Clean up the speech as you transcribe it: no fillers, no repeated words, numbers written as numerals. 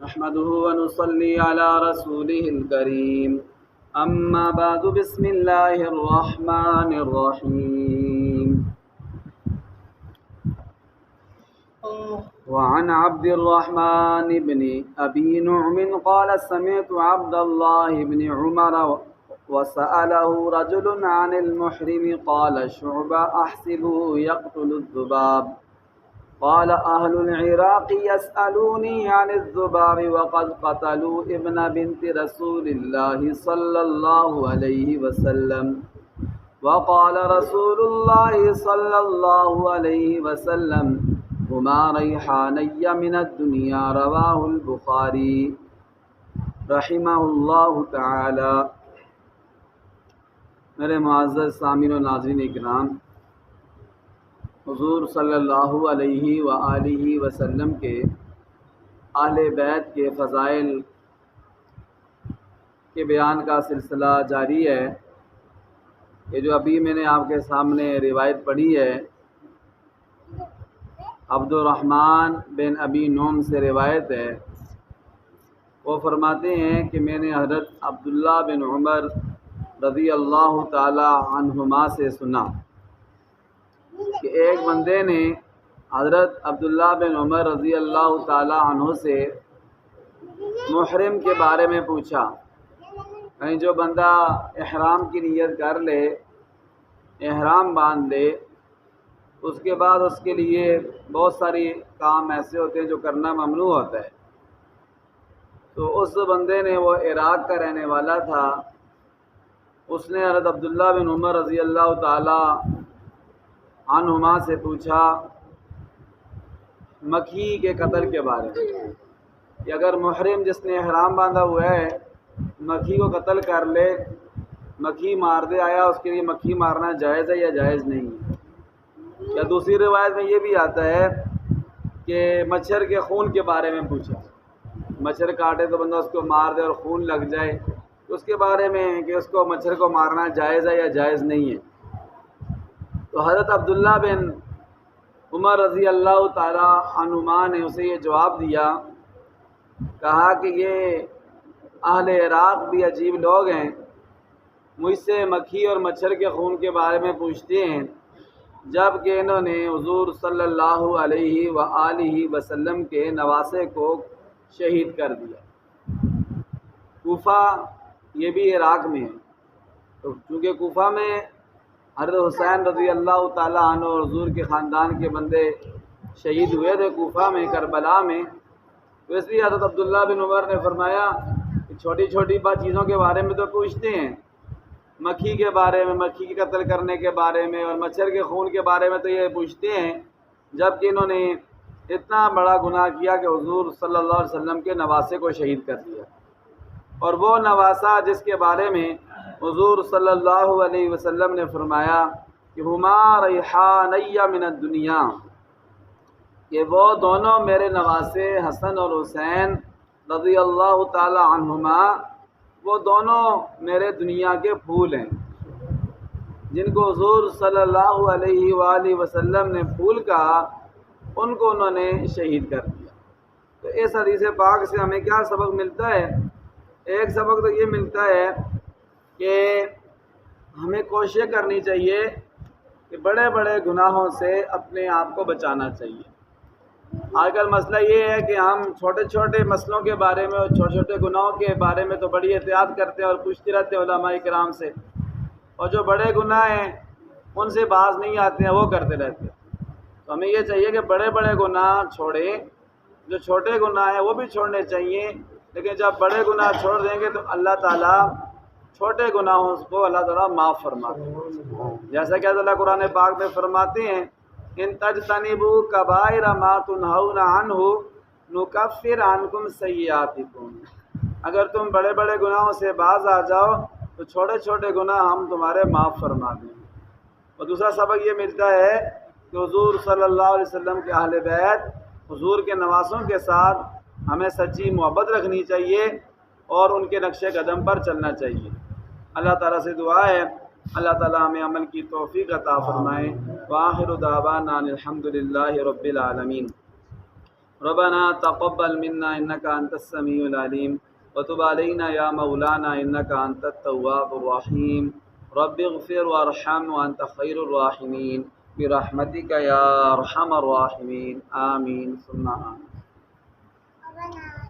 نحمده ونصلي على رسوله الكريم أما بعد بسم الله الرحمن الرحيم وعن عبد الرحمن بن أبي نعم قال سمعت عبد الله بن عمر وسأله رجل عن المحرم قال شعبة أحسبه يقتل الذباب قال أهل العراق يسألوني عن الذباب وقد قتلوا ابن بنت رسول الله صلى الله عليه وسلم وقال رسول الله صلى الله عليه وسلم هما ريحاني من الدنيا رواه البخاري رحمه اللہ تعالی۔ میرے معزز سامعین و ناظرین اکرام، حضور صلی اللہ علیہ وآلہ وسلم کے اہل بیت کے فضائل کے بیان کا سلسلہ جاری ہے۔ یہ جو ابھی میں نے آپ کے سامنے روایت پڑھی ہے، عبد الرحمن بن ابی نعم سے روایت ہے۔ وہ فرماتے ہیں کہ میں نے حضرت عبداللہ بن عمر رضی اللہ تعالی عنہما سے سنا کہ ایک بندے نے حضرت عبداللہ بن عمر رضی اللہ تعالی عنہ سے محرم کے بارے میں پوچھا۔ کہیں جو بندہ احرام کی نیت کر لے، احرام باندھ لے، اس کے بعد اس کے لیے بہت ساری کام ایسے ہوتے ہیں جو کرنا ممنوع ہوتا ہے، تو اس بندے نے، وہ عراق کا رہنے والا تھا، اس نے حضرت عبداللہ بن عمر رضی اللہ تعالی عنہما سے پوچھا مکھی کے قتل کے بارے میں کہ اگر محرم جس نے احرام باندھا ہوا ہے مکھی کو قتل کر لے، مکھی مار دے، آیا اس کے لیے مکھی مارنا جائز ہے یا جائز نہیں ہے؟ یا دوسری روایت میں یہ بھی آتا ہے کہ مچھر کے خون کے بارے میں پوچھا، مچھر کاٹے تو بندہ اس کو مار دے اور خون لگ جائے، تو اس کے بارے میں کہ اس کو مچھر کو مارنا جائز ہے یا جائز نہیں ہے؟ تو حضرت عبداللہ بن عمر رضی اللہ تعالی عنہما نے اسے یہ جواب دیا، کہا کہ یہ اہل عراق بھی عجیب لوگ ہیں، مجھ سے مکھی اور مچھر کے خون کے بارے میں پوچھتے ہیں، جب کہ انہوں نے حضور صلی اللہ علیہ وآلہ وسلم کے نواسے کو شہید کر دیا۔ کوفہ یہ بھی عراق میں ہے، تو چونکہ کوفہ میں حضرت حسین رضی اللہ تعالیٰ عنہ اور حضور کے خاندان کے بندے شہید ہوئے تھے کوفہ میں، کربلا میں، تو اس لیے حضرت عبداللہ بن عمر نے فرمایا کہ چھوٹی چھوٹی چیزوں کے بارے میں تو پوچھتے ہیں، مکھی کے بارے میں، مکھی کے قتل کرنے کے بارے میں اور مچھر کے خون کے بارے میں تو یہ پوچھتے ہیں، جب کہ انہوں نے اتنا بڑا گناہ کیا کہ حضور صلی اللہ علیہ وسلم کے نواسے کو شہید کر دیا، اور وہ نواسہ جس کے بارے میں حضور صلی اللہ علیہ وسلم نے فرمایا کہ ہما ریحانی من الدنیا، کہ وہ دونوں میرے نواسے حسن اور حسین رضی اللہ تعالی عنہما، وہ دونوں میرے دنیا کے پھول ہیں، جن کو حضور صلی اللہ علیہ وآلہ وسلم نے پھول کہا، ان کو انہوں نے شہید کر دیا۔ تو اس حدیث پاک سے ہمیں کیا سبق ملتا ہے؟ ایک سبق تو یہ ملتا ہے کہ ہمیں کوشش کرنی چاہیے کہ بڑے بڑے گناہوں سے اپنے آپ کو بچانا چاہیے۔ آج کل مسئلہ یہ ہے کہ ہم چھوٹے چھوٹے مسئلوں کے بارے میں اور چھوٹے چھوٹے گناہوں کے بارے میں تو بڑی احتیاط کرتے ہیں اور پوچھتے رہتے ہیں علماء کرام سے، اور جو بڑے گناہ ہیں ان سے باز نہیں آتے ہیں، وہ کرتے رہتے ہیں۔ تو ہمیں یہ چاہیے کہ بڑے بڑے گناہ چھوڑیں، جو چھوٹے گناہ ہیں وہ بھی چھوڑنے چاہیے، لیکن جب بڑے گناہ چھوڑ دیں گے تو اللہ تعالیٰ چھوٹے گناہوں کو اللہ تعالیٰ معاف فرماتے ہیں، جیسا کہ اللہ قرآن پاک میں فرماتے ہیں ان تجتنبوا کبائر ما تنہون عنہ نکفر عنکم سیئاتکم، اگر تم بڑے بڑے گناہوں سے باز آ جاؤ تو چھوٹے چھوٹے گناہ ہم تمہارے معاف فرما دیں گے۔ اور دوسرا سبق یہ ملتا ہے کہ حضور صلی اللہ علیہ وسلم کے اہل بیت، حضور کے نواسوں کے ساتھ ہمیں سچی محبت رکھنی چاہیے اور ان کے نقش قدم پر چلنا چاہیے۔ اللہ تعالیٰ سے دعا ہے اللہ تعالیٰ ہمیں عمل کی توفیق عطا فرمائے۔ وآخر دعوانا الحمد للہ رب العالمین۔ ربنا تقبل منا انك انت السميع العليم وتب علينا يا مولانا انك انت التواب الرحيم رب اغفر وارحم وانت خير الراحمين برحمتك يا ارحم الراحمين آمين ثم آمين.